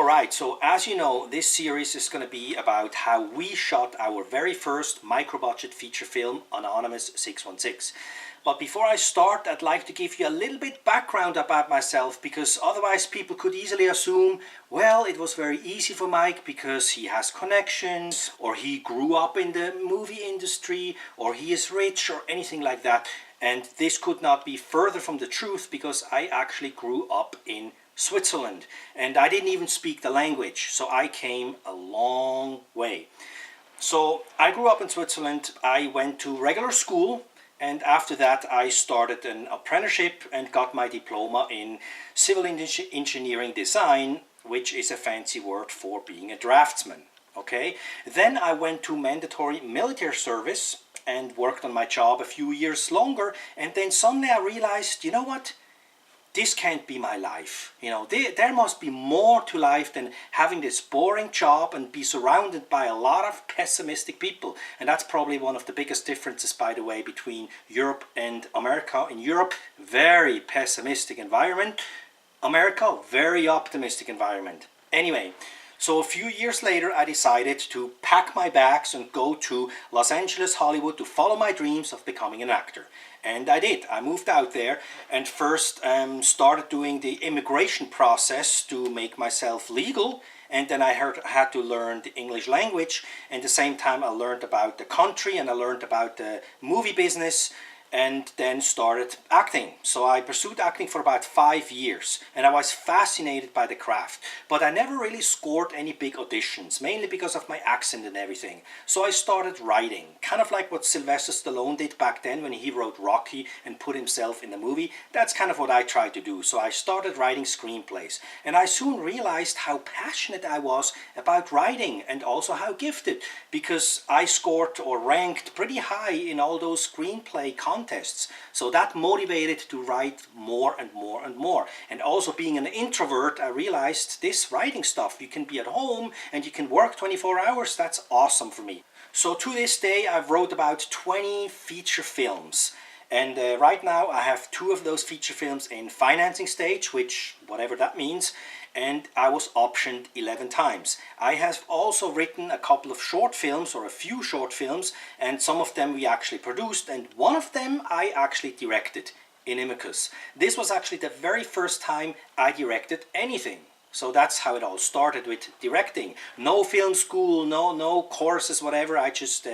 Alright, so as you know, this series is going to be about how we shot our very first micro-budget feature film, Anonymous 616. But before I start, I'd like to give you a little bit background about myself, because otherwise people could easily assume, well, it was very easy for Mike because he has connections, or he grew up in the movie industry, or he is rich, or anything like that. And this could not be further from the truth, because I actually grew up in Switzerland, and I didn't even speak the language, so I came a long way. So I grew up in Switzerland. I went to regular school, and after that I started an apprenticeship and got my diploma in civil engineering design, which is a fancy word for being a draftsman. Okay, then I went to mandatory military service and worked on my job a few years longer, and then suddenly I realized, you know what? This can't be my life. You know, there must be more to life than having this boring job and be surrounded by a lot of pessimistic people. And that's probably one of the biggest differences, by the way, between Europe and America. In Europe, very pessimistic environment. America, very optimistic environment. Anyway, so a few years later, I decided to pack my bags and go to Los Angeles, Hollywood, to follow my dreams of becoming an actor. And I did. I moved out there and first started doing the immigration process to make myself legal. And then I had to learn the English language. And at the same time, I learned about the country and I learned about the movie business, and then started acting. So I pursued acting for about 5 years, and I was fascinated by the craft. But I never really scored any big auditions, mainly because of my accent and everything. So I started writing, kind of like what Sylvester Stallone did back then when he wrote Rocky and put himself in the movie. That's kind of what I tried to do. So I started writing screenplays, and I soon realized how passionate I was about writing, and also how gifted, because I scored or ranked pretty high in all those screenplay contests. So that motivated to write more and more and more. And also, being an introvert, I realized this writing stuff, you can be at home and you can work 24 hours. That's awesome for me. So to this day, I've wrote about 20 feature films. And right now I have 2 of those feature films in financing stage, which whatever that means, and I was optioned 11 times. I have also written a couple of short films, or a few short films, and some of them we actually produced, and one of them I actually directed, Inimicus. This was actually the very first time I directed anything. So that's how it all started, with directing. No film school, no courses, whatever. I just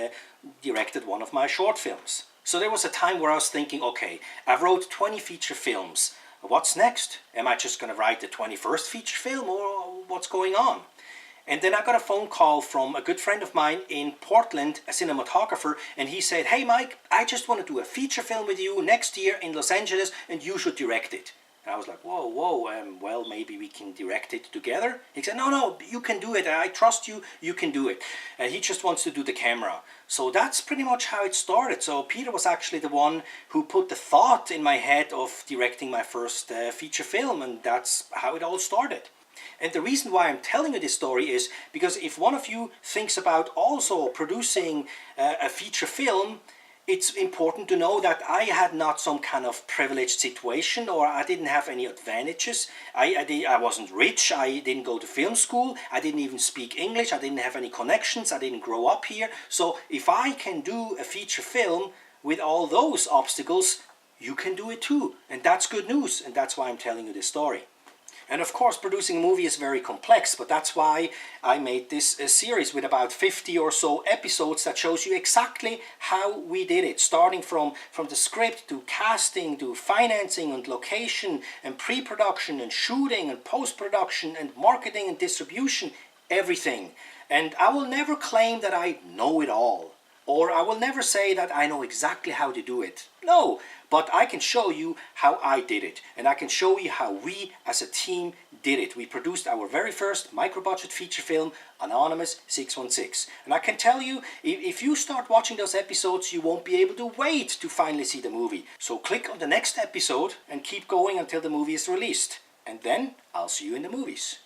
directed one of my short films. So there was a time where I was thinking, okay, I wrote 20 feature films. What's next? Am I just going to write the 21st feature film, or what's going on? And then I got a phone call from a good friend of mine in Portland, a cinematographer, and he said, hey Mike, I just want to do a feature film with you next year in Los Angeles, and you should direct it. And I was like, whoa, well, maybe we can direct it together. He said, no, you can do it. I trust you, you can do it. And he just wants to do the camera. So that's pretty much how it started. So Peter was actually the one who put the thought in my head of directing my first feature film, and that's how it all started. And the reason why I'm telling you this story is because if one of you thinks about also producing a feature film, it's important to know that I had not some kind of privileged situation, or I didn't have any advantages. I wasn't rich, I didn't go to film school, I didn't even speak English, I didn't have any connections, I didn't grow up here. So if I can do a feature film with all those obstacles, you can do it too. And that's good news, and that's why I'm telling you this story. And of course, producing a movie is very complex, but that's why I made this series with about 50 or so episodes that shows you exactly how we did it, starting from the script to casting to financing and location and pre-production and shooting and post-production and marketing and distribution, everything. And I will never claim that I know it all, or I will never say that I know exactly how to do it. No, but I can show you how I did it, and I can show you how we as a team did it. We produced our very first micro-budget feature film, Anonymous 616. And I can tell you, if you start watching those episodes, you won't be able to wait to finally see the movie. So click on the next episode and keep going until the movie is released. And then I'll see you in the movies.